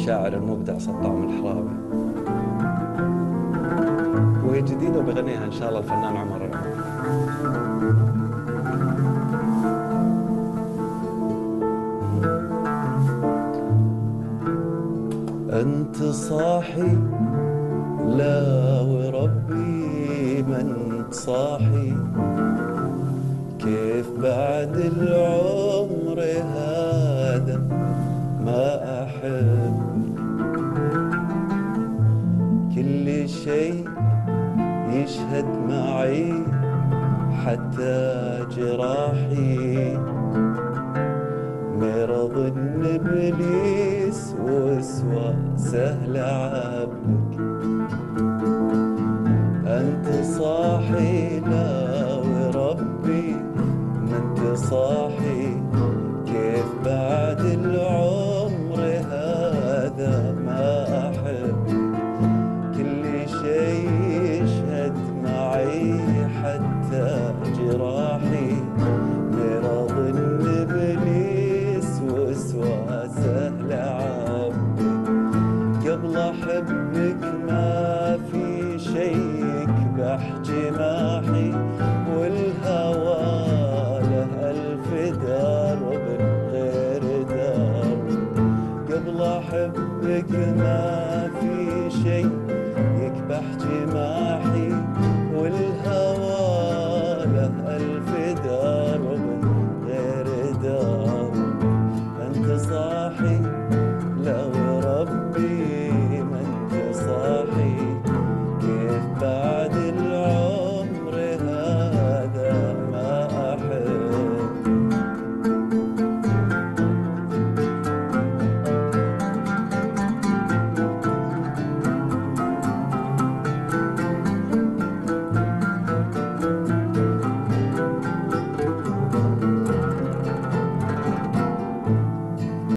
للشاعر المبدع سطام الحراوي، وهي جديدة وبغنيها إن شاء الله الفنان عمر العمر. أنت صاحي لا وربي ما أنت صاحي، كيف بعد العمر هذا ما أحب، كل شيء يشهد معي حتى جراحي، مرض إبليس وسواسه لعبك. أنت صاحي لا وربي ما أنت صاحي، كيف بعد العمر هذا ما أحب، كل شيء يشهد معي حتى جراحي، مرض إبليس وسواسه لعبك. قبل أحبك ما في شيء يكبح جماحي، والهوى له ألف درب غير درب. قبل أحبك ما